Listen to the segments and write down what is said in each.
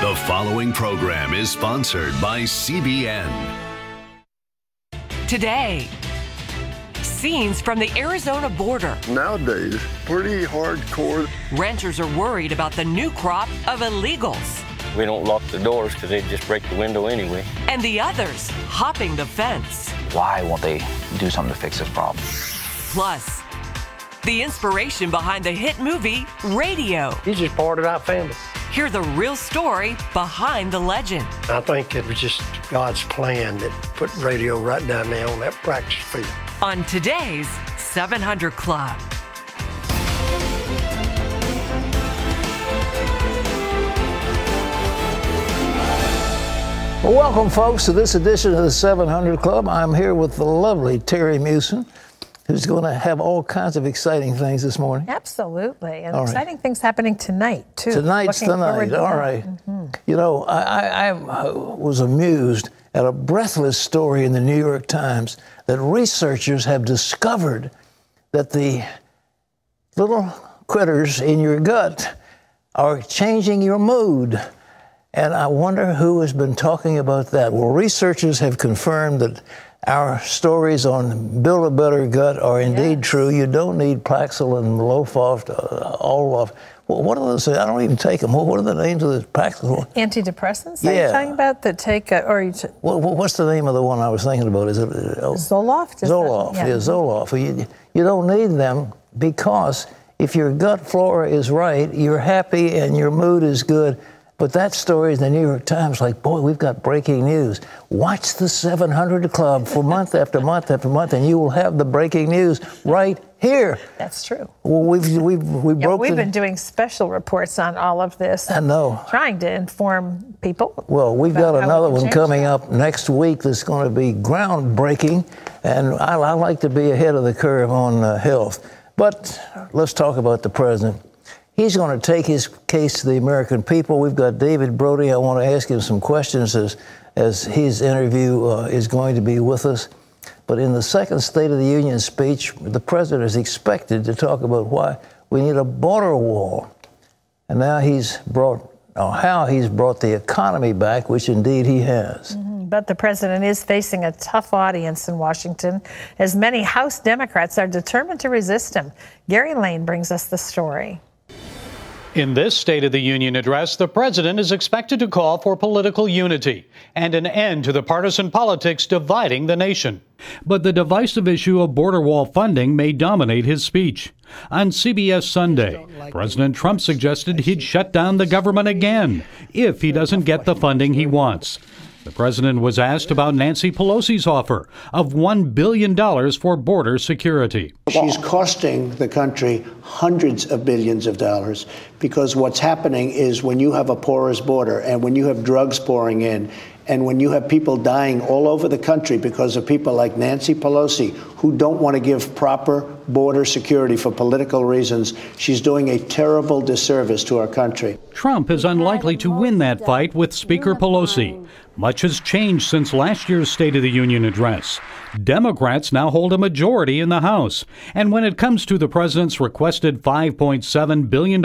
The following program is sponsored by CBN. Today, scenes from the Arizona border. Nowadays, pretty hardcore. Renters are worried about the new crop of illegals. We don't lock the doors because they'd just break the window anyway. And the others hopping the fence. Why won't they do something to fix this problem? Plus, the inspiration behind the hit movie Radio. He's just part of our family. Hear the real story behind the legend. I think it was just God's plan that put radio right down there on that practice field. On today's 700 Club. Well, welcome, folks, to this edition of the 700 Club. I'm here with the lovely Terry Mewson, who's going to have all kinds of exciting things this morning. Absolutely. And all exciting things happening tonight, too. Tonight's the night. All right. Mm-hmm. You know, I was amused at a breathless story in the New York Times that researchers have discovered that the little critters in your gut are changing your mood. And I wonder who has been talking about that. Well, researchers have confirmed that our stories on Build a Better Gut are indeed true. You don't need Paxil and Lofoft, Olof. What are those? I don't even take them. What are the names of the Paxil? Antidepressants? Are you talking about that take, what's the name of the one I was thinking about? Is it Zoloft? Zoloft, yeah, Zoloft. You don't need them because if your gut flora is right, you're happy and your mood is good. But that story in the New York Times, like, boy, we've got breaking news. Watch the 700 Club for month after month after month, and you will have the breaking news right here. That's true. Well, we've been doing special reports on all of this. I know. Trying to inform people. Well, we've got another one coming up next week that's going to be groundbreaking, and I like to be ahead of the curve on health. But let's talk about the president. He's going to take his case to the American people. We've got David Brody. I want to ask him some questions as his interview is going to be with us. But in the second State of the Union speech, the president is expected to talk about why we need a border wall. And now how he's brought the economy back, which indeed he has. Mm-hmm. But the president is facing a tough audience in Washington, as many House Democrats are determined to resist him. Gary Lane brings us the story. In this State of the Union address, the president is expected to call for political unity and an end to the partisan politics dividing the nation. But the divisive issue of border wall funding may dominate his speech. On CBS Sunday, President Trump suggested he'd shut down the government again if he doesn't get the funding he wants. The president was asked about Nancy Pelosi's offer of $1 billion for border security. She's costing the country hundreds of billions of dollars because what's happening is when you have a porous border and when you have drugs pouring in and when you have people dying all over the country because of people like Nancy Pelosi who don't want to give proper border security for political reasons, she's doing a terrible disservice to our country. Trump is unlikely to win that fight with Speaker Pelosi. Much has changed since last year's State of the Union address. Democrats now hold a majority in the House. And when it comes to the president's requested $5.7 billion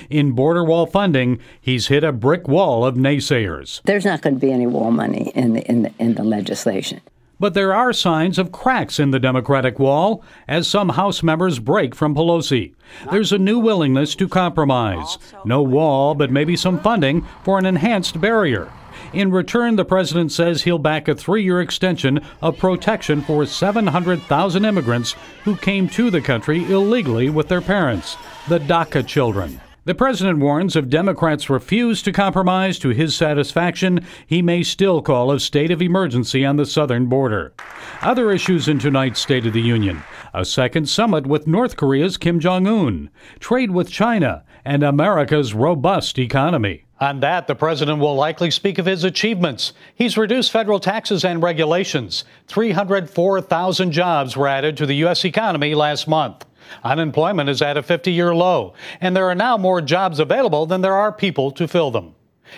in border wall funding, he's hit a brick wall of naysayers. There's not going to be any wall money in the legislation. But there are signs of cracks in the Democratic wall as some House members break from Pelosi. There's a new willingness to compromise. No wall, but maybe some funding for an enhanced barrier. In return, the president says he'll back a 3-year extension of protection for 700,000 immigrants who came to the country illegally with their parents, the DACA children. The president warns if Democrats refuse to compromise to his satisfaction, he may still call a state of emergency on the southern border. Other issues in tonight's State of the Union: a second summit with North Korea's Kim Jong-un, trade with China, and America's robust economy. On that, the president will likely speak of his achievements. He's reduced federal taxes and regulations. 304,000 jobs were added to the U.S. economy last month. Unemployment is at a 50-year low, and there are now more jobs available than there are people to fill them.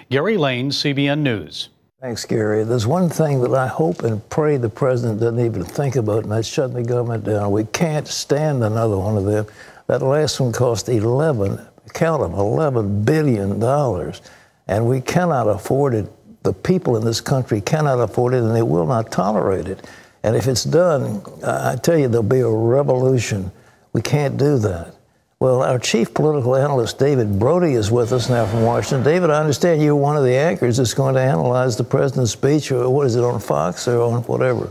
Gary Lane, CBN News. Thanks, Gary. There's one thing that I hope and pray the president doesn't even think about, and that's shutting the government down. We can't stand another one of them. That last one cost $11 billion. And we cannot afford it. The people in this country cannot afford it, and they will not tolerate it. And if it's done, I tell you, there'll be a revolution. We can't do that. Well, our chief political analyst, David Brody, is with us now from Washington. David, I understand you're one of the anchors that's going to analyze the president's speech, or what is it, on Fox or on whatever?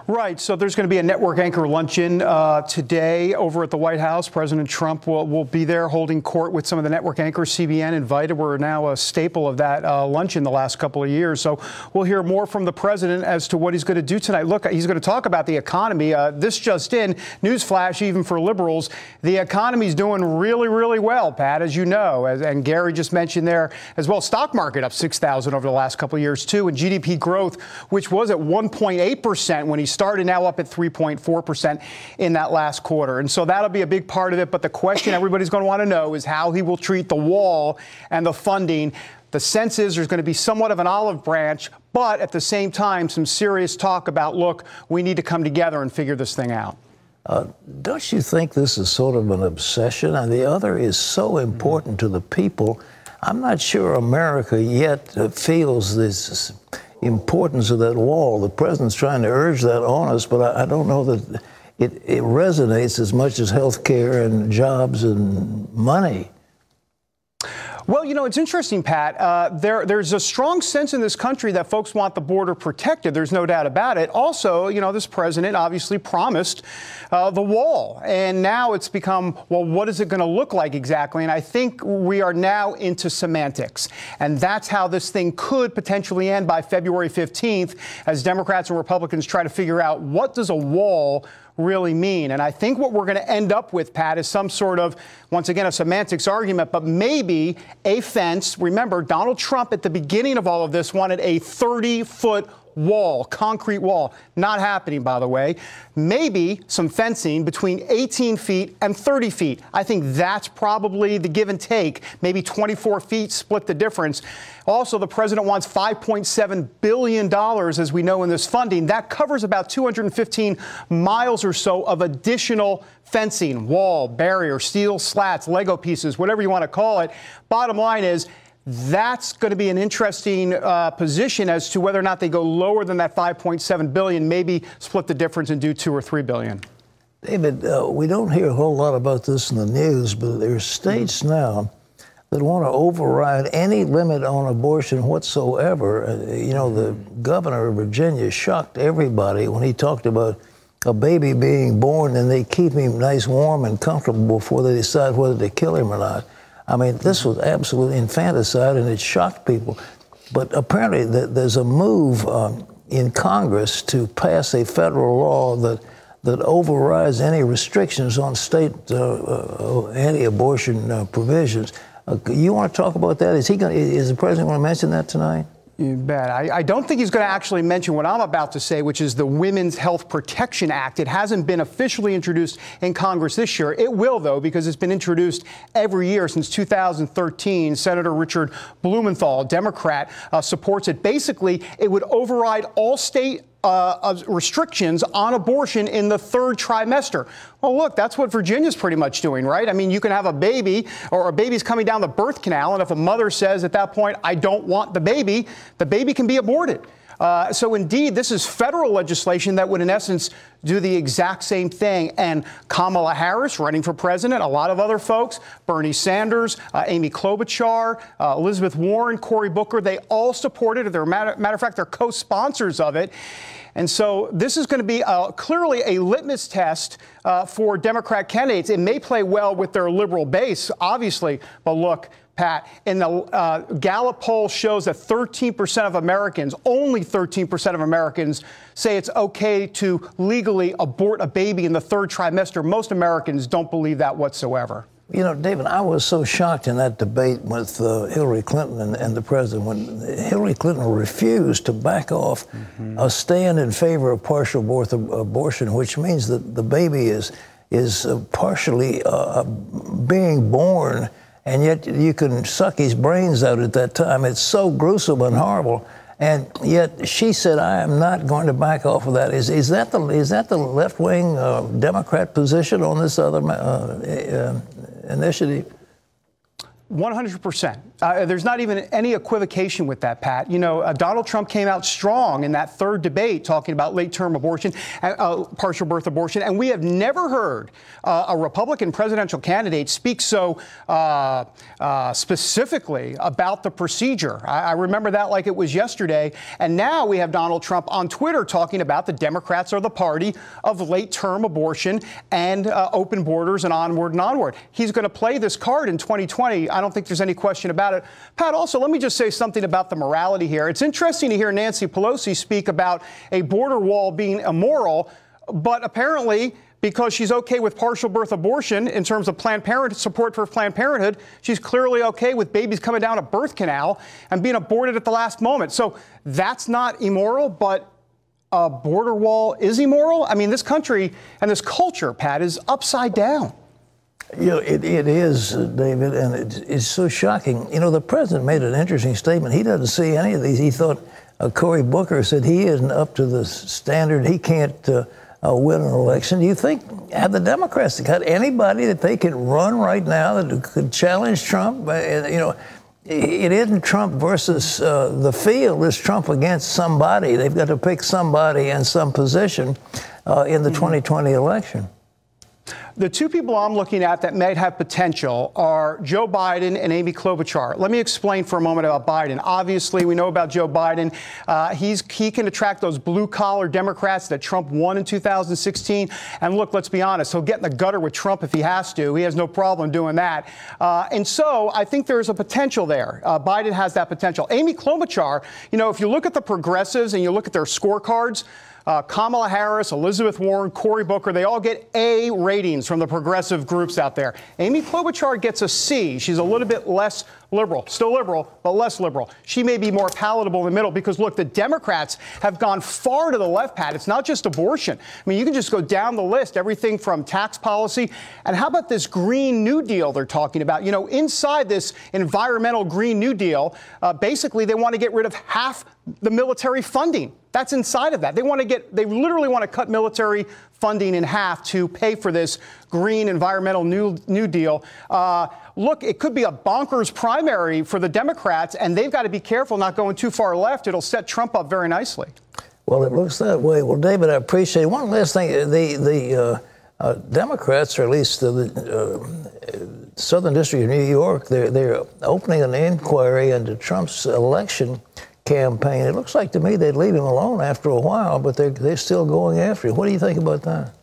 Right. So there's going to be a network anchor luncheon today over at the White House. President Trump will be there holding court with some of the network anchors. CBN invited. We're now a staple of that luncheon the last couple of years. So we'll hear more from the president as to what he's going to do tonight. Look, he's going to talk about the economy. This just in, newsflash, even for liberals, the economy's doing really, really well, Pat, as you know. And Gary just mentioned there as well. Stock market up 6,000 over the last couple of years, too. And GDP growth, which was at 1.8% when he started, now up at 3.4% in that last quarter. And so that'll be a big part of it. But the question everybody's going to want to know is how he will treat the wall and the funding. The sense is there's going to be somewhat of an olive branch, but at the same time, some serious talk about, look, we need to come together and figure this thing out. Don't you think this is sort of an obsession? And the other is so important to the people. I'm not sure America yet feels this importance of that wall. The president's trying to urge that on us, but I don't know that it resonates as much as health care and jobs and money. Well, you know, it's interesting, Pat. There's a strong sense in this country that folks want the border protected. There's no doubt about it. Also, you know, this president obviously promised the wall. And now it's become, well, what is it going to look like exactly? And I think we are now into semantics. And that's how this thing could potentially end by February 15th, as Democrats and Republicans try to figure out what does a wall really mean. And I think what we're going to end up with, Pat, is some sort of, once again, a semantics argument, but maybe a fence. Remember, Donald Trump at the beginning of all of this wanted a 30-foot wall, concrete wall. Not happening, by the way. Maybe some fencing between 18 feet and 30 feet. I think that's probably the give and take. Maybe 24 feet split the difference. Also, the president wants $5.7 billion, as we know, in this funding. That covers about 215 miles or so of additional fencing, wall, barrier, steel slats, Lego pieces, whatever you want to call it. Bottom line is, that's going to be an interesting position as to whether or not they go lower than that $5.7 billion, maybe split the difference and do $2 or $3 billion. David, we don't hear a whole lot about this in the news, but there are states now that want to override any limit on abortion whatsoever. You know, the governor of Virginia shocked everybody when he talked about a baby being born and they keep him nice, warm, and comfortable before they decide whether to kill him or not. I mean, this was absolute infanticide, and it shocked people. But apparently there's a move in Congress to pass a federal law that overrides any restrictions on state anti-abortion provisions. You want to talk about that? Is the president going to mention that tonight? You bet. I don't think he's going to actually mention what I'm about to say, which is the Women's Health Protection Act. It hasn't been officially introduced in Congress this year. It will, though, because it's been introduced every year since 2013. Senator Richard Blumenthal, Democrat, supports it. Basically, it would override all state restrictions on abortion in the third trimester. Well, look, that's what Virginia's pretty much doing, right? I mean, you can have a baby, or a baby's coming down the birth canal, and if a mother says at that point, I don't want the baby can be aborted. So indeed, this is federal legislation that would, in essence, do the exact same thing. And Kamala Harris, running for president, a lot of other folks, Bernie Sanders, Amy Klobuchar, Elizabeth Warren, Cory Booker, they all support it. Matter of fact, they're co-sponsors of it. And so this is going to be clearly a litmus test for Democrat candidates. It may play well with their liberal base, obviously, but look, Pat, in the Gallup poll shows that 13% of Americans, only 13% of Americans, say it's okay to legally abort a baby in the third trimester. Most Americans don't believe that whatsoever. You know, David, I was so shocked in that debate with Hillary Clinton and the president when Hillary Clinton refused to back off a stand in favor of partial abortion, which means that the baby is partially being born, and yet you can suck his brains out at that time. It's so gruesome and horrible. And yet she said, I am not going to back off of that. Is that the left-wing Democrat position on this other initiative? 100%. There's not even any equivocation with that, Pat. You know, Donald Trump came out strong in that third debate talking about late-term abortion, partial birth abortion, and we have never heard a Republican presidential candidate speak so specifically about the procedure. I remember that like it was yesterday, and now we have Donald Trump on Twitter talking about the Democrats are the party of late-term abortion and open borders and onward and onward. He's going to play this card in 2020. I don't think there's any question about it. Pat, also, let me just say something about the morality here. It's interesting to hear Nancy Pelosi speak about a border wall being immoral, but apparently, because she's okay with partial birth abortion in terms of Planned Parenthood, support for Planned Parenthood, she's clearly okay with babies coming down a birth canal and being aborted at the last moment. So that's not immoral, but a border wall is immoral? I mean, this country and this culture, Pat, is upside down. You know, it is, David, and it's so shocking. You know, the president made an interesting statement. He doesn't see any of these. He thought Cory Booker said he isn't up to the standard. He can't win an election. Do you think, have the Democrats got anybody that they can run right now that could challenge Trump? You know, it isn't Trump versus the field. It's Trump against somebody. They've got to pick somebody in some position in the 2020 election. The two people I'm looking at that might have potential are Joe Biden and Amy Klobuchar. Let me explain for a moment about Biden. Obviously, we know about Joe Biden. He can attract those blue-collar Democrats that Trump won in 2016. And look, let's be honest, he'll get in the gutter with Trump if he has to. He has no problem doing that. And so I think there's a potential there. Biden has that potential. Amy Klobuchar, you know, if you look at the progressives and you look at their scorecards, Kamala Harris, Elizabeth Warren, Cory Booker, they all get A ratings from the progressive groups out there. Amy Klobuchar gets a C. She's a little bit less liberal, still liberal, but less liberal. She may be more palatable in the middle because, look, the Democrats have gone far to the left, Pat. It's not just abortion. I mean, you can just go down the list, everything from tax policy. And how about this Green New Deal they're talking about? You know, inside this environmental Green New Deal, basically they want to get rid of half the military funding. That's inside of that. They literally want to cut military funding in half to pay for this green environmental new deal. Look, it could be a bonkers primary for the Democrats, and they've got to be careful not going too far left. It'll set Trump up very nicely. Well, it looks that way. Well, David, I appreciate it. One last thing. The Democrats, or at least the Southern District of New York, they're opening an inquiry into Trump's election campaign. It looks like to me they'd leave him alone after a while, but they're still going after him. What do you think about that?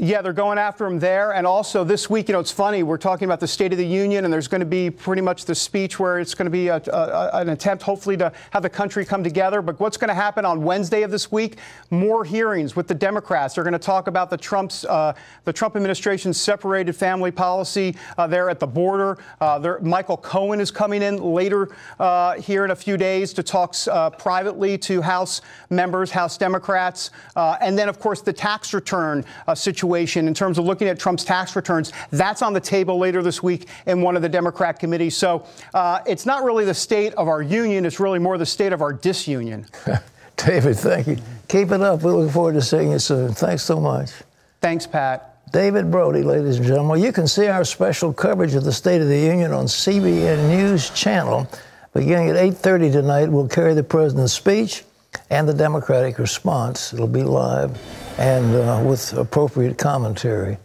Yeah, they're going after him there. And also this week, you know, it's funny, we're talking about the State of the Union, and there's going to be pretty much the speech where it's going to be an attempt, hopefully, to have the country come together. But what's going to happen on Wednesday of this week? More hearings with the Democrats. They're going to talk about the Trump administration's separated family policy there at the border. Michael Cohen is coming in later here in a few days to talk privately to House members, House Democrats. And then, of course, the tax return situation. In terms of looking at Trump's tax returns, that's on the table later this week in one of the Democrat committees. So it's not really the state of our union. It's really more the state of our disunion. David, thank you. Keep it up. We're looking forward to seeing you soon. Thanks so much. Thanks, Pat. David Brody, ladies and gentlemen. Well, you can see our special coverage of the State of the Union on CBN News Channel. Beginning at 8:30 tonight, we'll carry the president's speech and the Democratic response. It'll be live and with appropriate commentary.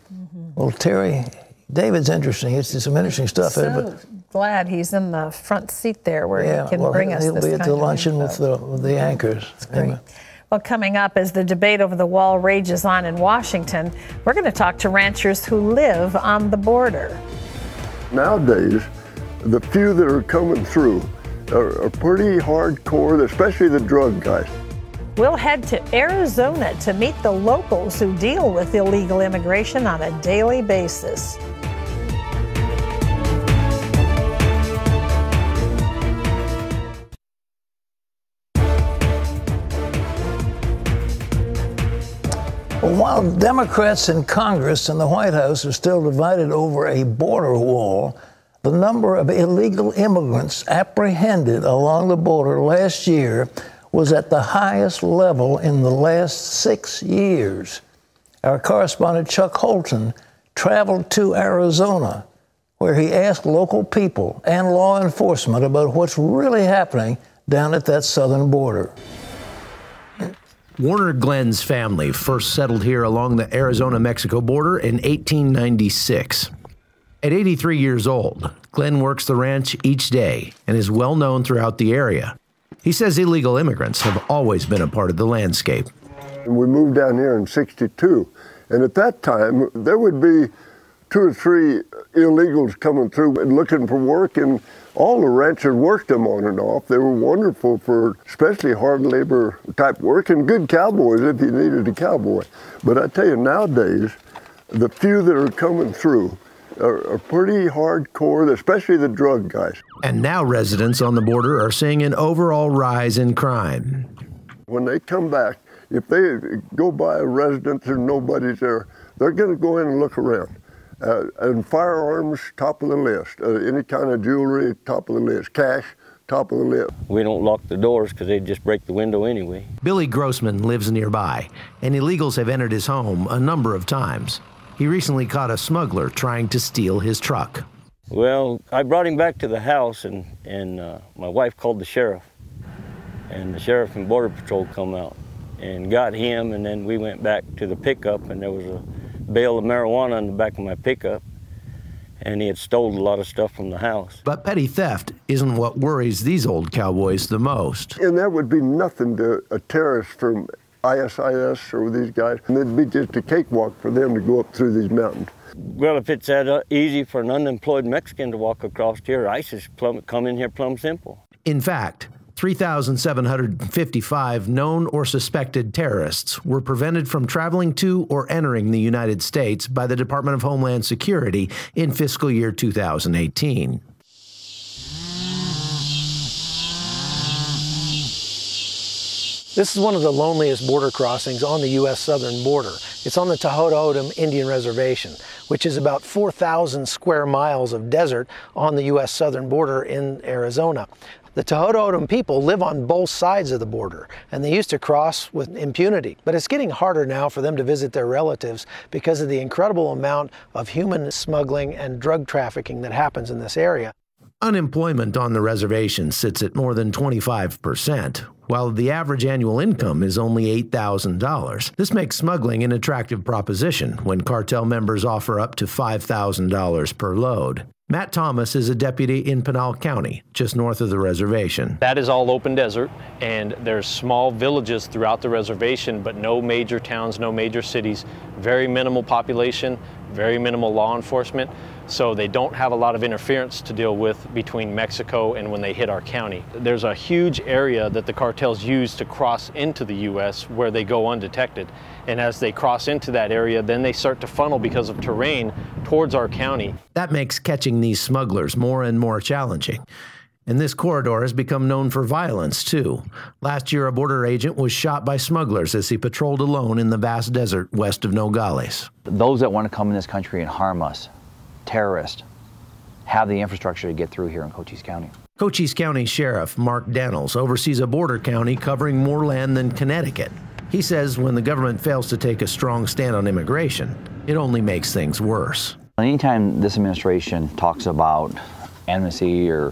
Well, Terry, David's interesting. It's some interesting stuff. So glad he's in the front seat there where he can bring us this kind of He'll be at the luncheon with the anchors. That's great. Well, coming up as the debate over the wall rages on in Washington, we're going to talk to ranchers who live on the border. Nowadays, the few that are coming through are pretty hardcore, especially the drug guys. We'll head to Arizona to meet the locals who deal with illegal immigration on a daily basis. Well, while Democrats in Congress and the White House are still divided over a border wall, the number of illegal immigrants apprehended along the border last year was at the highest level in the last 6 years. Our correspondent Chuck Holton traveled to Arizona, where he asked local people and law enforcement about what's really happening down at that southern border. Warner Glenn's family first settled here along the Arizona-Mexico border in 1896. At 83 years old, Glenn works the ranch each day and is well known throughout the area. He says illegal immigrants have always been a part of the landscape. We moved down here in '62, and at that time, there would be 2 or 3 illegals coming through and looking for work, and all the ranchers worked them on and off. They were wonderful for especially hard labor type work and good cowboys if you needed a cowboy. But I tell you, nowadays, the few that are coming through are pretty hardcore, especially the drug guys. And now residents on the border are seeing an overall rise in crime. When they come back, if they go by a residence and nobody's there, they're going to go in and look around. And firearms, top of the list. Any kind of jewelry, top of the list. Cash, top of the list. We don't lock the doors because they'd just break the window anyway. Billy Grossman lives nearby, and illegals have entered his home a number of times. He recently caught a smuggler trying to steal his truck. Well, I brought him back to the house, and my wife called the sheriff. And the sheriff and Border Patrol come out and got him, and then we went back to the pickup, and there was a bale of marijuana in the back of my pickup, and he had stolen a lot of stuff from the house. But petty theft isn't what worries these old cowboys the most. And that would be nothing to a terrorist from ISIS or these guys. And it'd be just a cakewalk for them to go up through these mountains. Well, if it's that easy for an unemployed Mexican to walk across here, ISIS come in here plumb simple. In fact, 3,755 known or suspected terrorists were prevented from traveling to or entering the United States by the Department of Homeland Security in fiscal year 2018. This is one of the loneliest border crossings on the U.S. southern border. It's on the Tohoto Indian Reservation, which is about 4,000 square miles of desert on the U.S. southern border in Arizona. The Tohoto people live on both sides of the border, and they used to cross with impunity. But it's getting harder now for them to visit their relatives because of the incredible amount of human smuggling and drug trafficking that happens in this area. Unemployment on the reservation sits at more than 25%, while the average annual income is only $8,000. This makes smuggling an attractive proposition when cartel members offer up to $5,000 per load. Matt Thomas is a deputy in Pinal County, just north of the reservation. That is all open desert, and there's small villages throughout the reservation, but no major towns, no major cities, very minimal population, very minimal law enforcement, so they don't have a lot of interference to deal with between Mexico and when they hit our county. There's a huge area that the cartels use to cross into the U.S. where they go undetected. And as they cross into that area, then they start to funnel because of terrain towards our county. That makes catching these smugglers more and more challenging. And this corridor has become known for violence, too. Last year, a border agent was shot by smugglers as he patrolled alone in the vast desert west of Nogales. Those that want to come in this country and harm us, terrorists, have the infrastructure to get through here in Cochise County. Cochise County Sheriff Mark Daniels oversees a border county covering more land than Connecticut. He says when the government fails to take a strong stand on immigration, it only makes things worse. Anytime this administration talks about amnesty or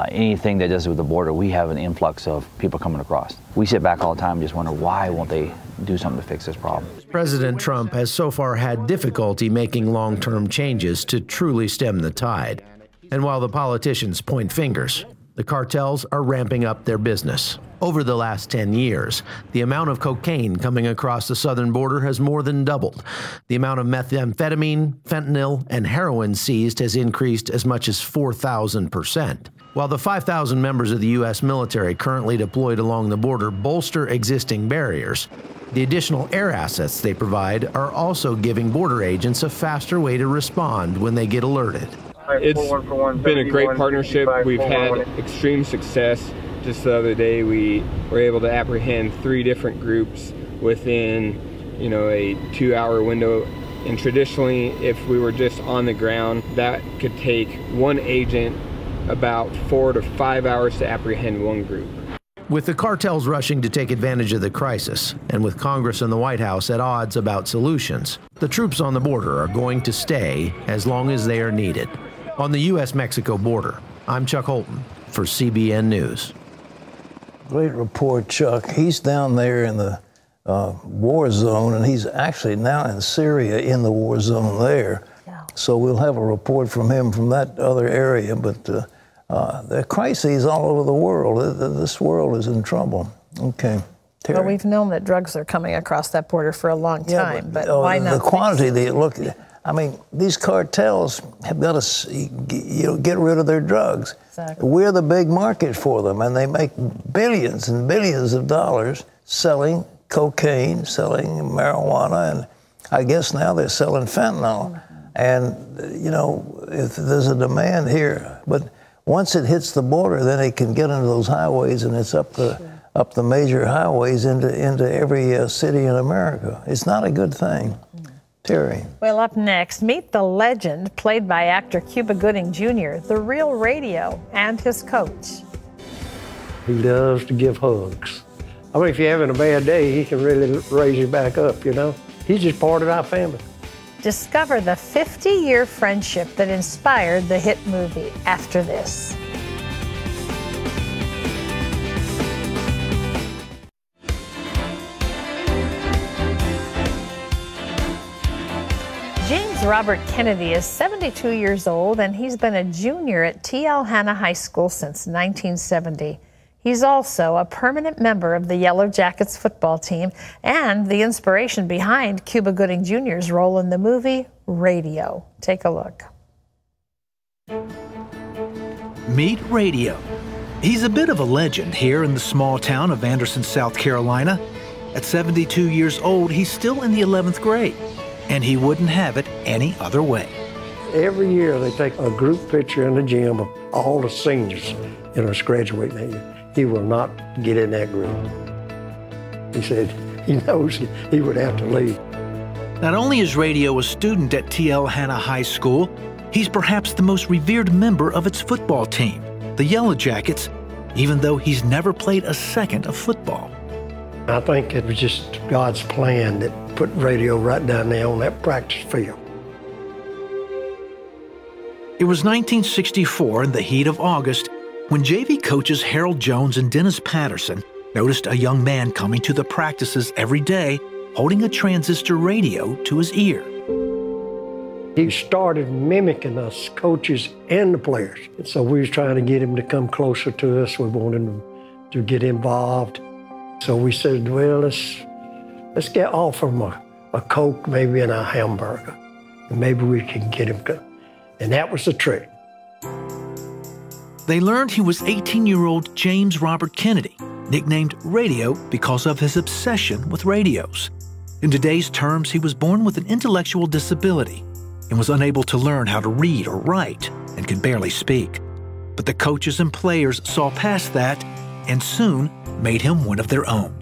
anything that does with the border, we have an influx of people coming across. We sit back all the time and just wonder, why won't they do something to fix this problem? President Trump has so far had difficulty making long-term changes to truly stem the tide. And while the politicians point fingers, the cartels are ramping up their business. Over the last 10 years, the amount of cocaine coming across the southern border has more than doubled. The amount of methamphetamine, fentanyl, and heroin seized has increased as much as 4,000%. While the 5,000 members of the U.S. military currently deployed along the border bolster existing barriers, the additional air assets they provide are also giving border agents a faster way to respond when they get alerted. It's been a great partnership. We've had extreme success. Just the other day, we were able to apprehend 3 different groups within, a 2-hour window. And traditionally, if we were just on the ground, that could take one agent about 4 to 5 hours to apprehend one group. With the cartels rushing to take advantage of the crisis, and with Congress and the White House at odds about solutions, the troops on the border are going to stay as long as they are needed. On the U.S.-Mexico border, I'm Chuck Holton for CBN News. Great report, Chuck. He's down there in the war zone, and he's actually now in Syria in the war zone there. Yeah. So we'll have a report from him from that other area. But there are crises all over the world. This world is in trouble. Okay. Terry. Well, we've known that drugs are coming across that border for a long time, but why not? The quantity, look, I mean, these cartels have got to get rid of their drugs. Exactly. We're the big market for them, and they make billions and billions of dollars selling cocaine, selling marijuana, and I guess now they're selling fentanyl. And, you know, if there's a demand here, but once it hits the border, then it can get into those highways, and it's up the major highways into every city in America. It's not a good thing. Terry. Well, up next, meet the legend played by actor Cuba Gooding Jr., the real radio, and his coach. He loves to give hugs. I mean, if you're having a bad day, he can really raise you back up, you know? He's just part of our family. Discover the 50-year friendship that inspired the hit movie after this. James Robert Kennedy is 72 years old, and he's been a junior at T.L. Hanna High School since 1970. He's also a permanent member of the Yellow Jackets football team and the inspiration behind Cuba Gooding Jr.'s role in the movie Radio. Take a look. Meet Radio. He's a bit of a legend here in the small town of Anderson, South Carolina. At 72 years old, he's still in the 11th grade, and he wouldn't have it any other way. Every year they take a group picture in the gym of all the seniors, you know, that's graduating that year. He will not get in that group. He said he knows he would have to leave. Not only is Radio a student at T.L. Hanna High School, he's perhaps the most revered member of its football team, the Yellow Jackets, even though he's never played a second of football. I think it was just God's plan that put Radio right down there on that practice field. It was 1964 in the heat of August when JV coaches Harold Jones and Dennis Patterson noticed a young man coming to the practices every day holding a transistor radio to his ear. He started mimicking us, coaches and the players. And so we was trying to get him to come closer to us. We wanted him to get involved. So we said, well, let's get off him a Coke, maybe, and a hamburger. And maybe we can get him to. And that was the trick. They learned he was 18-year-old James Robert Kennedy, nicknamed Radio because of his obsession with radios. In today's terms, he was born with an intellectual disability and was unable to learn how to read or write and could barely speak. But the coaches and players saw past that and soon made him one of their own.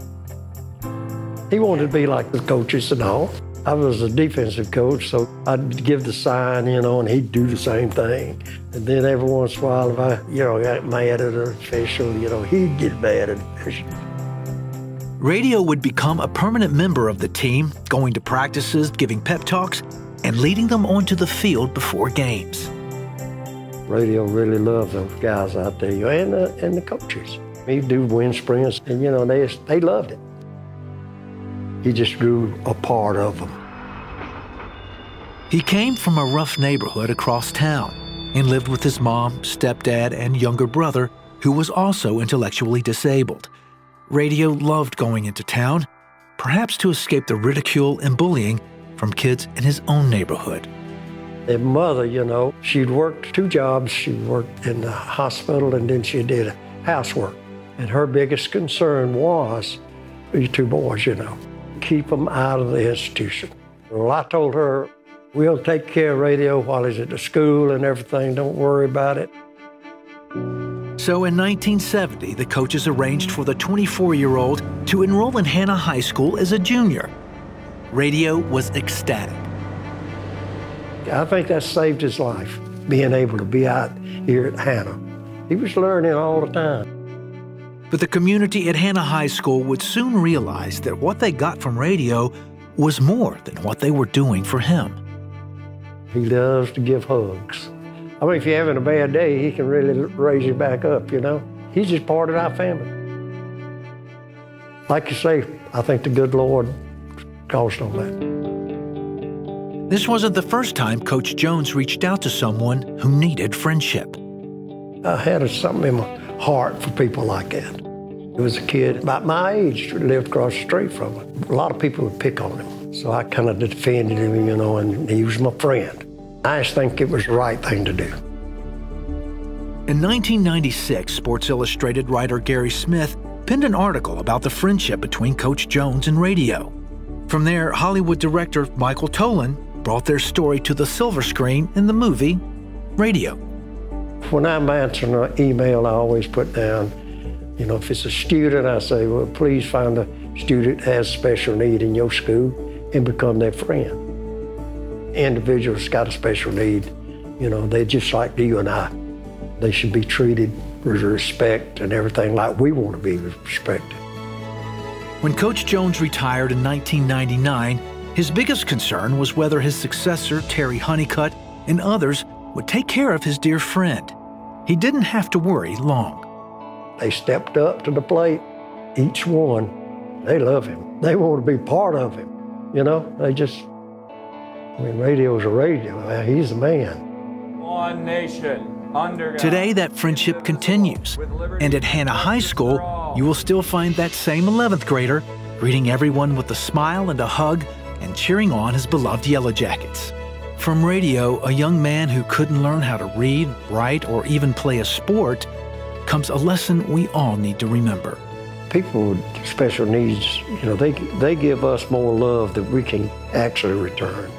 He wanted to be like the coaches and all. I was a defensive coach, so I'd give the sign, you know, and he'd do the same thing. And then every once in a while, if I, you know, got mad at an official, you know, he'd get mad at the official. Radio would become a permanent member of the team, going to practices, giving pep talks, and leading them onto the field before games. Radio really loved those guys out there, you know, and the coaches. He'd do wind sprints, and, you know, they loved it. He just grew a part of them. He came from a rough neighborhood across town and lived with his mom, stepdad, and younger brother, who was also intellectually disabled. Radio loved going into town, perhaps to escape the ridicule and bullying from kids in his own neighborhood. His mother, you know, she'd worked 2 jobs. She worked in the hospital, and then she did housework. And her biggest concern was these 2 boys, you know, keep them out of the institution. Well, I told her, we'll take care of Radio while he's at the school and everything. Don't worry about it. So in 1970, the coaches arranged for the 24-year-old to enroll in Hanna High School as a junior. Radio was ecstatic. I think that saved his life, being able to be out here at Hanna. He was learning all the time. But the community at Hanna High School would soon realize that what they got from Radio was more than what they were doing for him. He loves to give hugs. I mean, if you're having a bad day, he can really raise you back up, you know? He's just part of our family. Like you say, I think the good Lord caused on that. This wasn't the first time Coach Jones reached out to someone who needed friendship. I had something in my heart for people like that. There was a kid about my age who lived across the street from him. A lot of people would pick on him. So I kind of defended him, you know, and he was my friend. I just think it was the right thing to do. In 1996, Sports Illustrated writer Gary Smith penned an article about the friendship between Coach Jones and radio. From there, Hollywood director Michael Tolan brought their story to the silver screen in the movie Radio. When I'm answering an email, I always put down, you know, if it's a student, I say, well, please find a student that has special need in your school and become their friend. Individuals got a special need, you know, they're just like you and I. They should be treated with respect and everything like we want to be respected. When Coach Jones retired in 1999, his biggest concern was whether his successor, Terry Honeycutt, and others would take care of his dear friend. He didn't have to worry long. They stepped up to the plate, each one. They love him. They want to be part of him, you know? They just, I mean, radio's a radio. He's the man. One nation, under God. Today, that friendship continues. And at Hannah High School, you will still find that same 11th grader greeting everyone with a smile and a hug and cheering on his beloved Yellow Jackets. From radio, a young man who couldn't learn how to read, write, or even play a sport, comes a lesson we all need to remember. People with special needs, you know, they give us more love than we can actually return.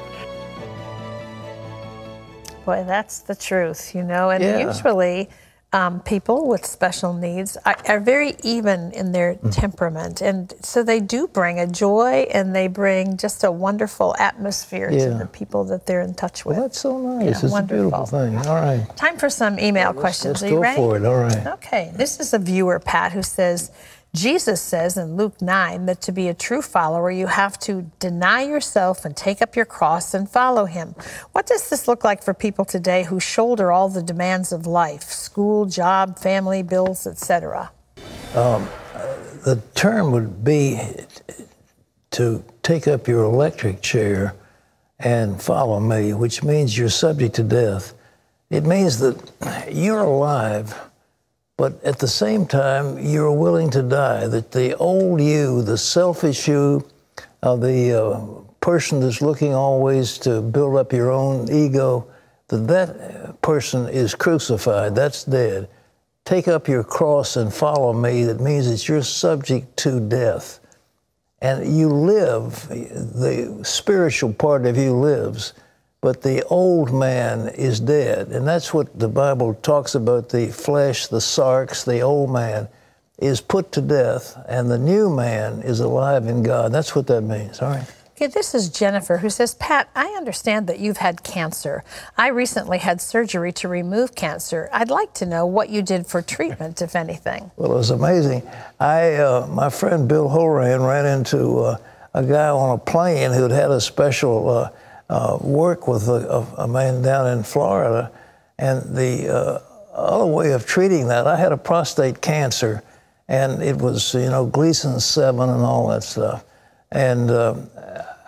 Boy, that's the truth, you know, and usually people with special needs are very even in their temperament, and so they do bring a joy and they bring just a wonderful atmosphere to the people that they're in touch with. Well, that's so nice. It's wonderful. a beautiful thing. All right. Time for some email questions. Let's Are you go ready? for it. All right. Okay. This is a viewer, Pat, who says, Jesus says in Luke 9 that to be a true follower, you have to deny yourself and take up your cross and follow him. What does this look like for people today who shoulder all the demands of life, school, job, family, bills, etc.? The term would be to take up your electric chair and follow me, which means you're subject to death. It means that you're alive, but at the same time, you're willing to die, that the old you, the selfish you, the person that's looking always to build up your own ego, that person is crucified, that's dead. Take up your cross and follow me, that means that you're subject to death. And you live, the spiritual part of you lives, but the old man is dead. And that's what the Bible talks about, the flesh, the sarx, the old man is put to death, and the new man is alive in God. That's what that means, all right? Okay, this is Jennifer who says, Pat, I understand that you've had cancer. I recently had surgery to remove cancer. I'd like to know what you did for treatment, if anything. Well, it was amazing. My friend Bill Horan ran into a guy on a plane who'd had a special work with a man down in Florida. And the other way of treating that, I had a prostate cancer, and it was, you know, Gleason 7 and all that stuff. And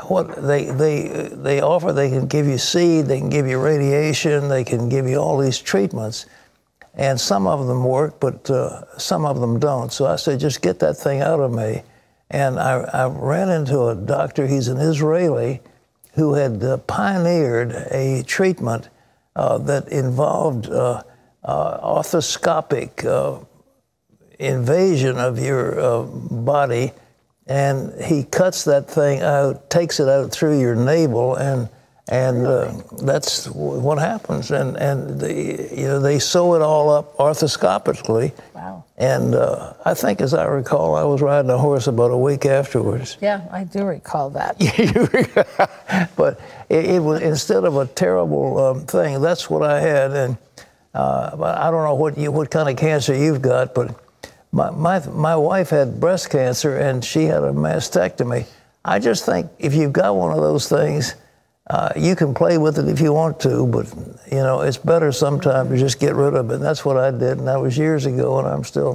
what they offer, they can give you seed, they can give you radiation, they can give you all these treatments. And some of them work, but some of them don't. So I said, just get that thing out of me. And I ran into a doctor, he's an Israeli, who had pioneered a treatment that involved arthroscopic invasion of your body, and he cuts that thing out, takes it out through your navel, and that's what happens. And they sew it all up arthroscopically. Wow. And I think, as I recall, I was riding a horse about a week afterwards. Yeah, I do recall that. But it was, instead of a terrible thing, that's what I had. And I don't know what kind of cancer you've got, but my wife had breast cancer, and she had a mastectomy. I just think if you've got one of those things, You can play with it if you want to, but, you know, it's better sometimes to just get rid of it. And that's what I did, and that was years ago, and I'm still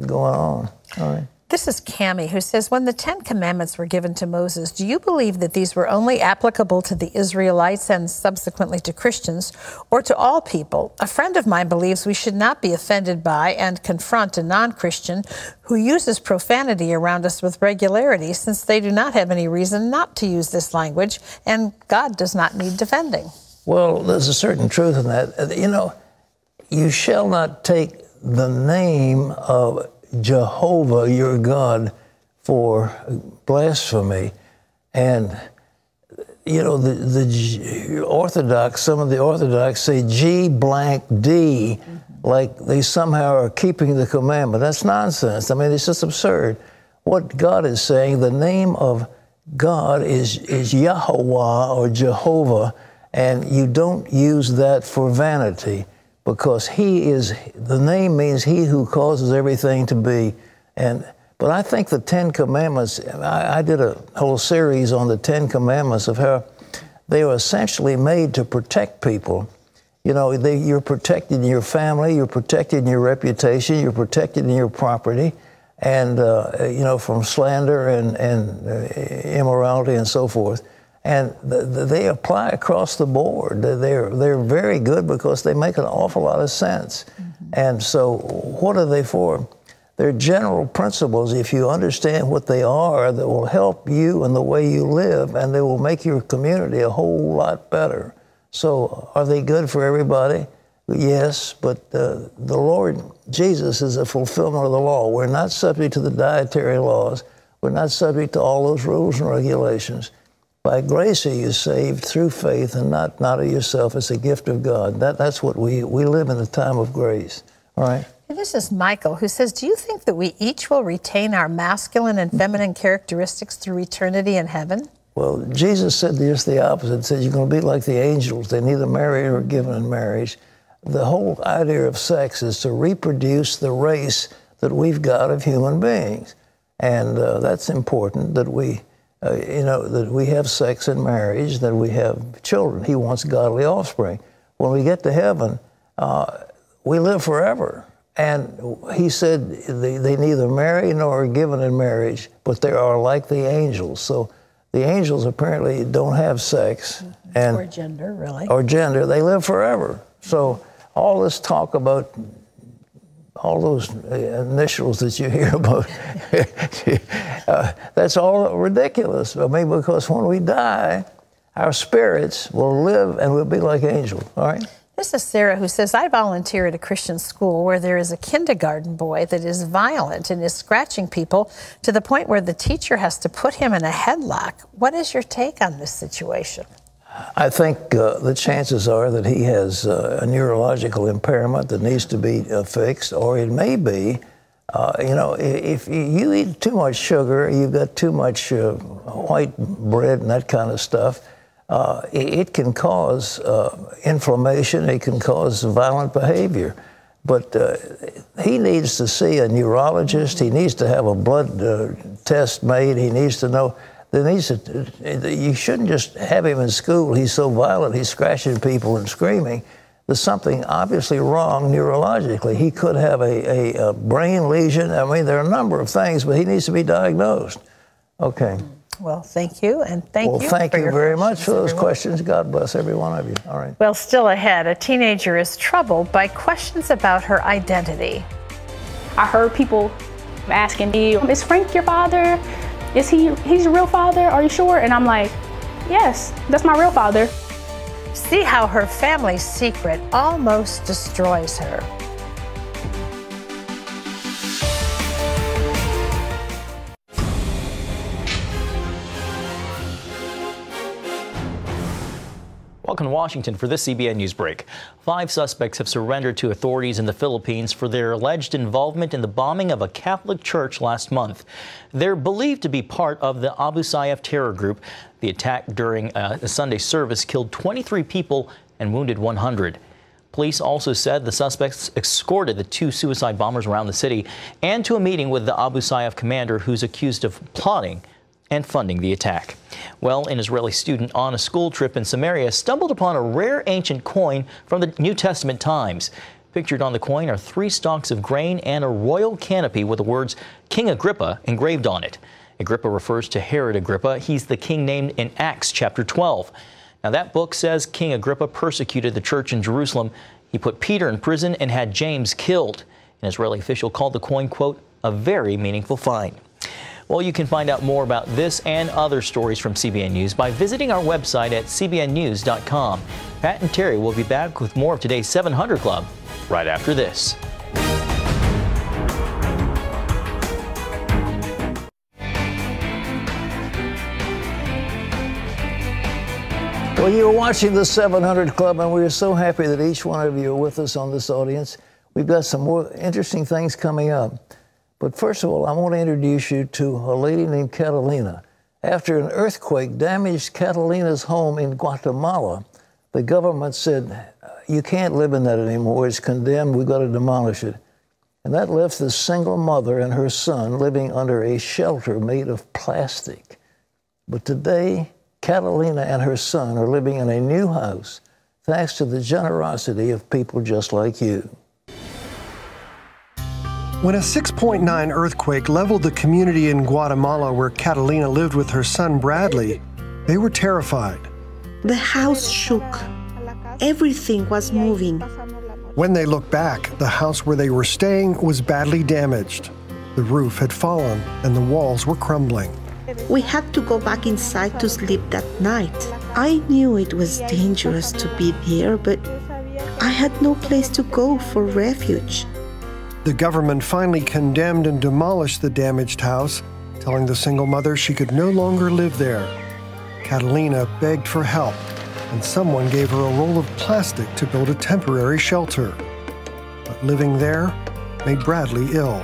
going on. All right. This is Cammie, who says, when the 10 Commandments were given to Moses, do you believe that these were only applicable to the Israelites and subsequently to Christians, or to all people? A friend of mine believes we should not be offended by and confront a non-Christian who uses profanity around us with regularity, since they do not have any reason not to use this language, and God does not need defending. Well, there's a certain truth in that. You know, you shall not take the name of Jehovah your God for blasphemy. And you know, the Orthodox, some of the Orthodox say G-blank-D, like they somehow are keeping the commandment. That's nonsense. I mean, it's just absurd. What God is saying, the name of God is Yahweh or Jehovah, and you don't use that for vanity, because he is, the name means he who causes everything to be. But I think the 10 Commandments, I did a whole series on the 10 Commandments of how they are essentially made to protect people. You know, you're protected in your family, you're protected in your reputation, you're protected in your property, and, you know, from slander and immorality and so forth. And they apply across the board. They're very good because they make an awful lot of sense. And so what are they for? They're general principles, if you understand what they are, that will help you in the way you live, and they will make your community a whole lot better. So are they good for everybody? Yes, but the Lord Jesus is a fulfillment of the law. We're not subject to the dietary laws. We're not subject to all those rules and regulations. By grace are you saved through faith, and not of yourself. It's a gift of God. That's what we live in the time of grace. All right? And this is Michael, who says, do you think that we each will retain our masculine and feminine characteristics through eternity in heaven? Well, Jesus said just the opposite. He said you're going to be like the angels. They neither marry nor given in marriage. The whole idea of sex is to reproduce the race that we've got of human beings. And that's important, that we... you know, that we have sex in marriage, that we have children. He wants godly offspring. When we get to heaven, we live forever. And he said they neither marry nor are given in marriage, but they are like the angels. So the angels apparently don't have sex. And, or gender, really. Or gender. They live forever. So all this talk about all those initials that you hear about, that's all ridiculous. I mean, because when we die, our spirits will live and we'll be like angels, all right? This is Sarah, who says, I volunteer at a Christian school where there is a kindergarten boy that is violent and is scratching people to the point where the teacher has to put him in a headlock. What is your take on this situation? I think the chances are that he has a neurological impairment that needs to be fixed, or it may be, you know, if you eat too much sugar, you've got too much white bread and that kind of stuff, it can cause inflammation, it can cause violent behavior. But he needs to see a neurologist, he needs to have a blood test made, he needs to know. You shouldn't just have him in school. He's so violent, he's scratching people and screaming. There's something obviously wrong neurologically. He could have a brain lesion. I mean, there are a number of things, but he needs to be diagnosed. Okay. Well, thank you, and thank you. Well, thank you very much for those questions. God bless every one of you. All right. Well, still ahead, a teenager is troubled by questions about her identity. I heard people asking me, is Frank your father? Is he's your real father? Are you sure? And I'm like, yes, that's my real father. See how her family's secret almost destroys her. Welcome to Washington for this CBN Newsbreak. 5 suspects have surrendered to authorities in the Philippines for their alleged involvement in the bombing of a Catholic church last month. They're believed to be part of the Abu Sayyaf terror group. The attack during a Sunday service killed 23 people and wounded 100. Police also said the suspects escorted the 2 suicide bombers around the city and to a meeting with the Abu Sayyaf commander, who's accused of plotting and funding the attack. Well, an Israeli student on a school trip in Samaria stumbled upon a rare ancient coin from the New Testament times. Pictured on the coin are 3 stalks of grain and a royal canopy with the words King Agrippa engraved on it. Agrippa refers to Herod Agrippa. He's the king named in Acts chapter 12. Now, that book says King Agrippa persecuted the church in Jerusalem. He put Peter in prison and had James killed. An Israeli official called the coin, quote, a very meaningful find. Well, you can find out more about this and other stories from CBN News by visiting our website at cbnnews.com. Pat and Terry will be back with more of today's 700 Club right after this. Well, you're watching the 700 Club, and we are so happy that each one of you are with us on this audience. We've got some more interesting things coming up. But first of all, I want to introduce you to a lady named Catalina. After an earthquake damaged Catalina's home in Guatemala, the government said, you can't live in that anymore. It's condemned. We've got to demolish it. And that left the single mother and her son living under a shelter made of plastic. But today, Catalina and her son are living in a new house thanks to the generosity of people just like you. When a 6.9 earthquake leveled the community in Guatemala where Catalina lived with her son Bradley, they were terrified. The house shook. Everything was moving. When they looked back, the house where they were staying was badly damaged. The roof had fallen and the walls were crumbling. We had to go back inside to sleep that night. I knew it was dangerous to be there, but I had no place to go for refuge. The government finally condemned and demolished the damaged house, telling the single mother she could no longer live there. Catalina begged for help, and someone gave her a roll of plastic to build a temporary shelter. But living there made Bradley ill.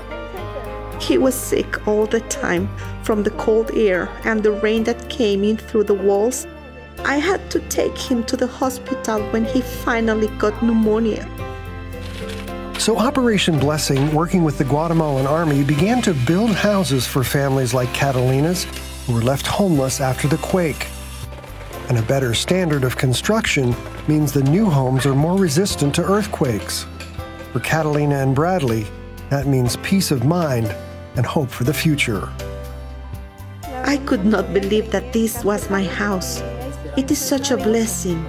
He was sick all the time from the cold air and the rain that came in through the walls. I had to take him to the hospital when he finally got pneumonia. So Operation Blessing, working with the Guatemalan Army, began to build houses for families like Catalina's who were left homeless after the quake. And a better standard of construction means the new homes are more resistant to earthquakes. For Catalina and Bradley, that means peace of mind and hope for the future. I could not believe that this was my house. It is such a blessing.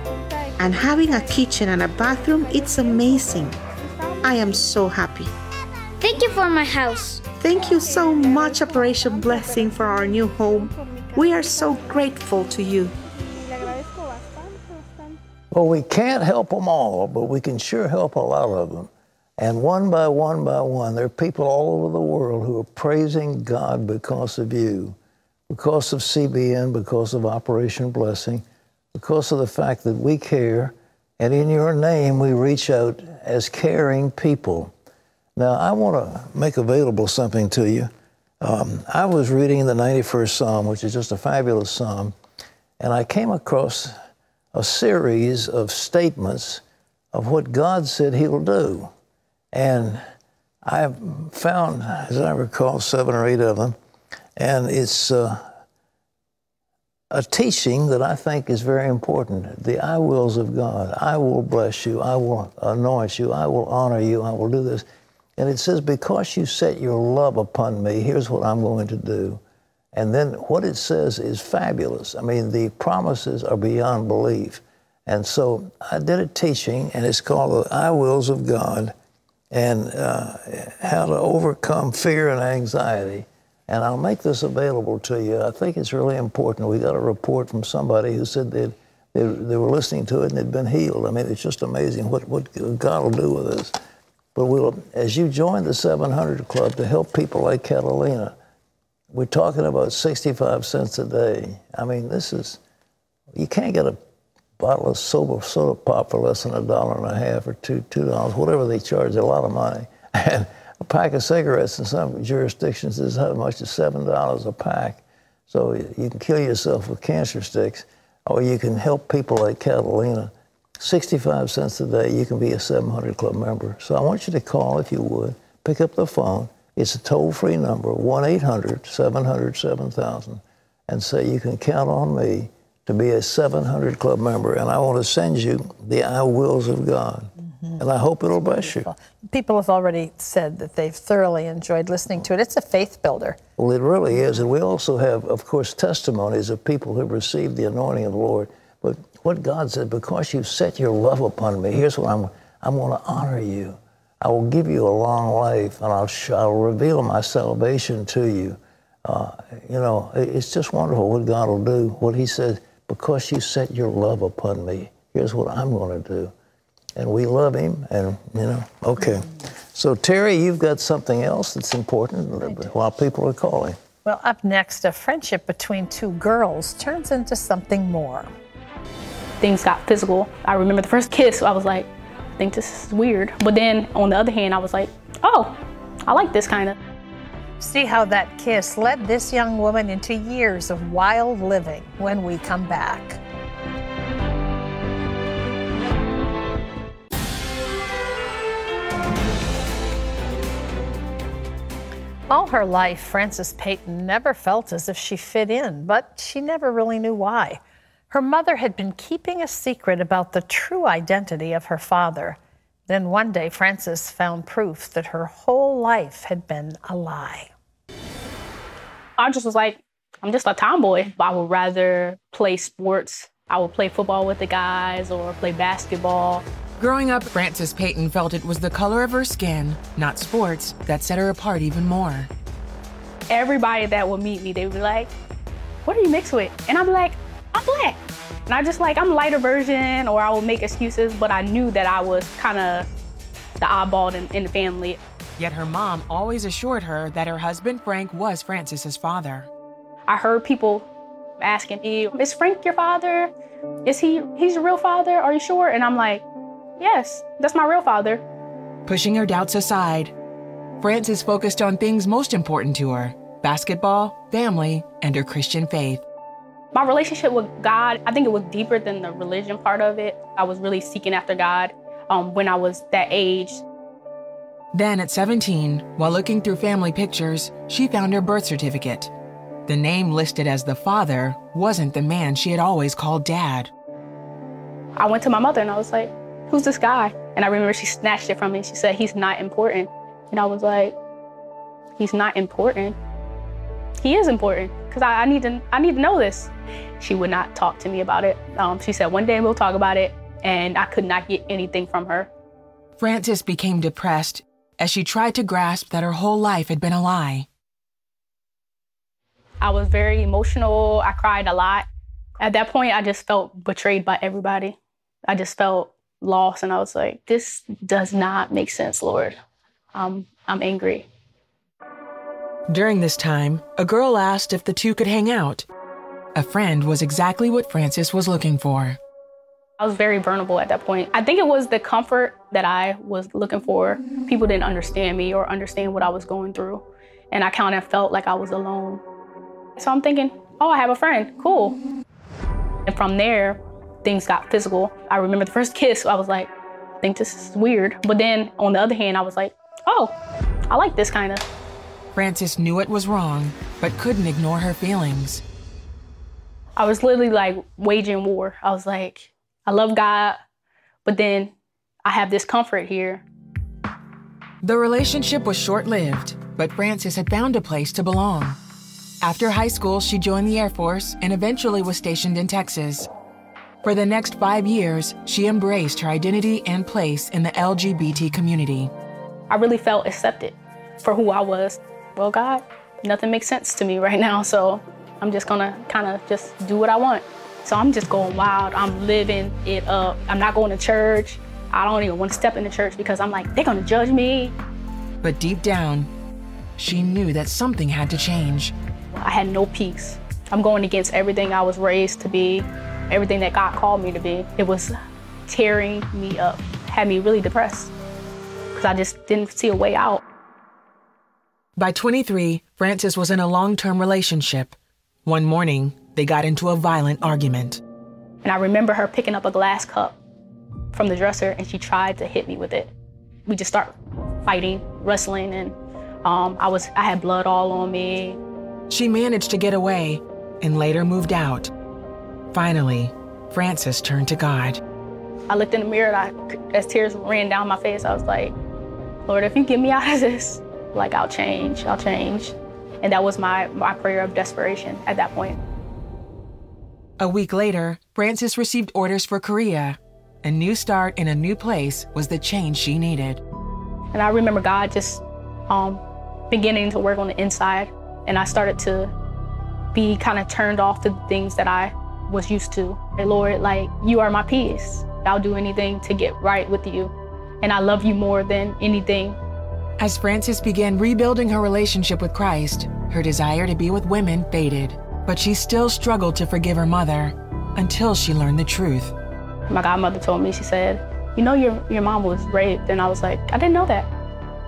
And having a kitchen and a bathroom, it's amazing. I am so happy. Thank you for my house. Thank you so much, Operation Blessing, for our new home. We are so grateful to you. Well, we can't help them all, but we can sure help a lot of them. And one by one, there are people all over the world who are praising God because of you, because of CBN, because of Operation Blessing, because of the fact that we care, and in your name we reach out as caring people. Now, I want to make available something to you. I was reading the 91st Psalm, which is just a fabulous psalm, and I came across a series of statements of what God said he'll do. And I found, as I recall, 7 or 8 of them, and it's a teaching that I think is very important. The I wills of God. I will bless you. I will anoint you. I will honor you. I will do this. And it says, because you set your love upon me, here's what I'm going to do. And then what it says is fabulous. I mean, the promises are beyond belief. And so I did a teaching, and it's called the I wills of God, and how to overcome fear and anxiety. And I'll make this available to you. I think it's really important. We got a report from somebody who said they were listening to it and they'd been healed. I mean, it's just amazing what God will do with us. But as you join the 700 Club to help people like Catalina, we're talking about 65 cents a day. I mean, you can't get a bottle of soda pop for less than $1.50 or $2, whatever they charge, a lot of money. And a pack of cigarettes in some jurisdictions is as much as $7 a pack. So you can kill yourself with cancer sticks, or you can help people like Catalina. 65 cents a day, you can be a 700 Club member. So I want you to call, if you would. Pick up the phone. It's a toll-free number, 1-800-700-7000. and say, you can count on me to be a 700 Club member, and I want to send you the I wills of God. And I hope it'll bless you. People have already said that they've thoroughly enjoyed listening to it. It's a faith builder. Well, it really is. And we also have, of course, testimonies of people who have received the anointing of the Lord. But what God said, because you've set your love upon me, here's what I'm going to honor you. I will give you a long life, and I'll reveal my salvation to you. You know, it's just wonderful what God will do. What he said, because you set your love upon me, here's what I'm going to do. And we love him, and, you know, okay. So, Terry, you've got something else that's important while people are calling. Well, up next, a friendship between two girls turns into something more. Things got physical. I remember the first kiss, I was like, I think this is weird. But then, on the other hand, I was like, oh, I like this kind of. See how that kiss led this young woman into years of wild living when we come back. All her life, Frances Payton never felt as if she fit in, but she never really knew why. Her mother had been keeping a secret about the true identity of her father. Then one day, Frances found proof that her whole life had been a lie. I just was like, I'm just a tomboy. I would rather play sports. I would play football with the guys or play basketball. Growing up, Frances Payton felt it was the color of her skin, not sports, that set her apart even more. Everybody that would meet me, they would be like, what are you mixed with? And I'd be like, I'm black. And I just like, I'm a lighter version, or I would make excuses, but I knew that I was kind of the oddball in the family. Yet her mom always assured her that her husband, Frank, was Frances's father. I heard people asking me, is Frank your father? He's your real father? Are you sure? And I'm like, yes, that's my real father. Pushing her doubts aside, Frances focused on things most important to her: basketball, family, and her Christian faith. My relationship with God, I think it was deeper than the religion part of it. I was really seeking after God when I was that age. Then at 17, while looking through family pictures, she found her birth certificate. The name listed as the father wasn't the man she had always called Dad. I went to my mother and I was like, who's this guy? And I remember she snatched it from me. She said, he's not important. And I was like, he's not important? He is important, because I need to know this. She would not talk to me about it. She said, one day we'll talk about it, and I could not get anything from her. Frances became depressed as she tried to grasp that her whole life had been a lie. I was very emotional. I cried a lot. At that point, I just felt betrayed by everybody. I just felt lost, and I was like, this does not make sense, Lord. I'm angry. During this time, a girl asked if the two could hang out. A friend was exactly what Frances was looking for. I was very vulnerable at that point. I think it was the comfort that I was looking for. People didn't understand me or understand what I was going through, and I kind of felt like I was alone. So I'm thinking, oh, I have a friend, cool. And from there, things got physical. I remember the first kiss, I was like, I think this is weird. But then on the other hand, I was like, oh, I like this kind of. Frances knew it was wrong, but couldn't ignore her feelings. I was literally like waging war. I was like, I love God, but then I have this comfort here. The relationship was short-lived, but Frances had found a place to belong. After high school, she joined the Air Force and eventually was stationed in Texas. For the next 5 years, she embraced her identity and place in the LGBT community. I really felt accepted for who I was. Well, God, nothing makes sense to me right now, so I'm just gonna kind of just do what I want. So I'm just going wild. I'm living it up. I'm not going to church. I don't even want to step into church because I'm like, they're gonna judge me. But deep down, she knew that something had to change. I had no peace. I'm going against everything I was raised to be, everything that God called me to be. It was tearing me up, had me really depressed because I just didn't see a way out. By 23, Frances was in a long-term relationship. One morning, they got into a violent argument. And I remember her picking up a glass cup from the dresser and she tried to hit me with it. We just started fighting, wrestling, and I had blood all on me. She managed to get away, and later moved out. Finally, Frances turned to God. I looked in the mirror, and as tears ran down my face, I was like, Lord, if you get me out of this, like, I'll change. And that was my prayer of desperation at that point. A week later, Frances received orders for Korea. A new start in a new place was the change she needed. And I remember God just beginning to work on the inside, and I started to be kind of turned off to the things that I was used to. Hey, Lord, like, you are my peace. I'll do anything to get right with you, and I love you more than anything. As Frances began rebuilding her relationship with Christ, her desire to be with women faded, but she still struggled to forgive her mother until she learned the truth. My godmother told me, she said, you know your mom was raped, and I was like, I didn't know that,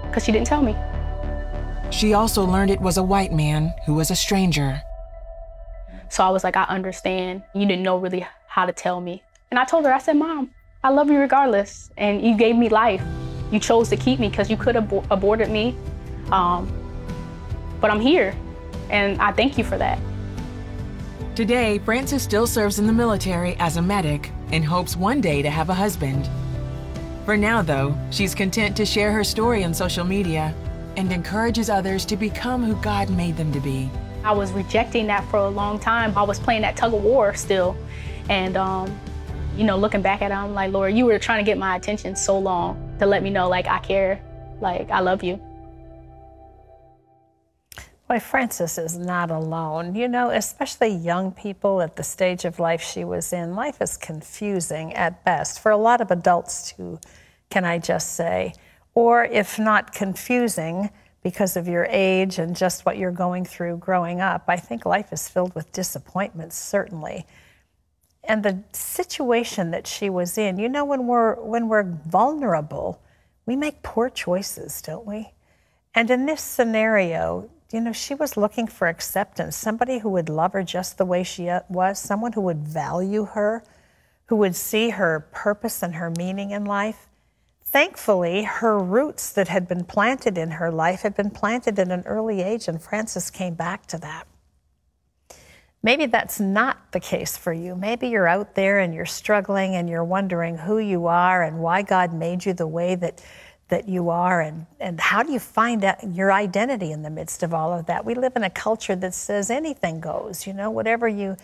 because she didn't tell me. She also learned it was a white man who was a stranger. So I was like, I understand. You didn't know really how to tell me. And I told her, I said, Mom, I love you regardless, and you gave me life. You chose to keep me because you could have aborted me, but I'm here, and I thank you for that. Today, Frances still serves in the military as a medic and hopes one day to have a husband. For now, though, she's content to share her story on social media and encourages others to become who God made them to be. I was rejecting that for a long time. I was playing that tug of war still, and you know, looking back at it, I'm like, Lord, you were trying to get my attention so long to let me know, like, I care, like, I love you. Boy, Frances is not alone. You know, especially young people at the stage of life she was in. Life is confusing at best for a lot of adults too, can I just say. Or if not confusing because of your age and just what you're going through growing up, I think life is filled with disappointments, certainly. And the situation that she was in, you know, when we're vulnerable, we make poor choices, don't we? And in this scenario, you know, she was looking for acceptance, somebody who would love her just the way she was, someone who would value her, who would see her purpose and her meaning in life. Thankfully, her roots that had been planted in her life had been planted at an early age, and Frances came back to that. Maybe that's not the case for you. Maybe you're out there and you're struggling and you're wondering who you are and why God made you the way that you are, and how do you find out your identity in the midst of all of that? We live in a culture that says anything goes, you know, whatever you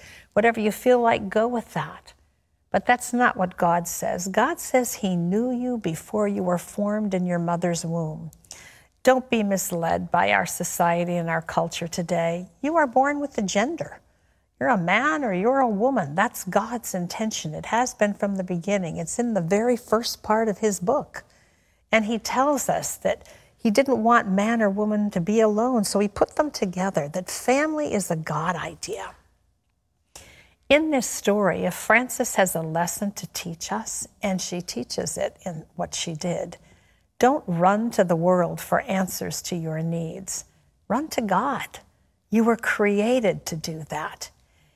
feel like, go with that. But that's not what God says. God says He knew you before you were formed in your mother's womb. Don't be misled by our society and our culture today. You are born with a gender. You're a man or you're a woman. That's God's intention. It has been from the beginning. It's in the very first part of His book. And He tells us that He didn't want man or woman to be alone, so He put them together, that family is a God idea. In this story, if Frances has a lesson to teach us, and she teaches it in what she did, don't run to the world for answers to your needs. Run to God. You were created to do that.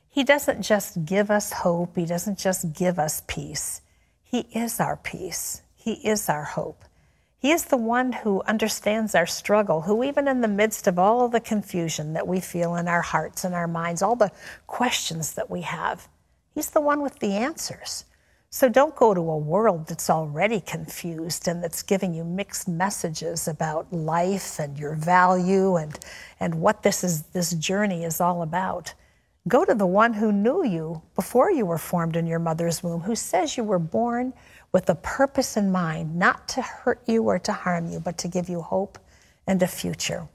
He doesn't just give us hope. He doesn't just give us peace. He is our peace. He is our hope. He is the one who understands our struggle, who even in the midst of all of the confusion that we feel in our hearts and our minds, all the questions that we have, He's the one with the answers. So don't go to a world that's already confused and that's giving you mixed messages about life and your value and what this journey is all about. Go to the one who knew you before you were formed in your mother's womb, who says you were born with a purpose in mind, not to hurt you or to harm you, but to give you hope and a future.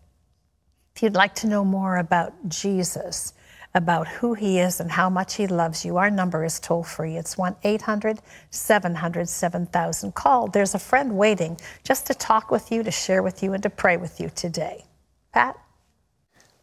If you'd like to know more about Jesus, about who He is and how much He loves you, our number is toll-free. It's 1-800-700-7000. Call. There's a friend waiting just to talk with you, to share with you, and to pray with you today. Pat?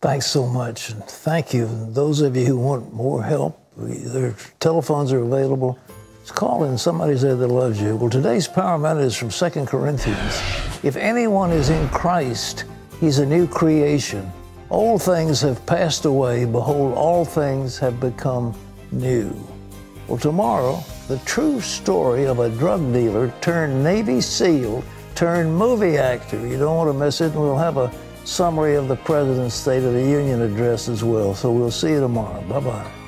Thanks so much, and thank you. Those of you who want more help, their telephones are available. Just call in. Somebody's there that loves you. Well, today's Power Minute is from 2 Corinthians. If anyone is in Christ, he's a new creation. Old things have passed away. Behold, all things have become new. Well, tomorrow, the true story of a drug dealer turned Navy SEAL turned movie actor. You don't want to miss it. And we'll have a summary of the President's State of the Union address as well. So we'll see you tomorrow. Bye-bye.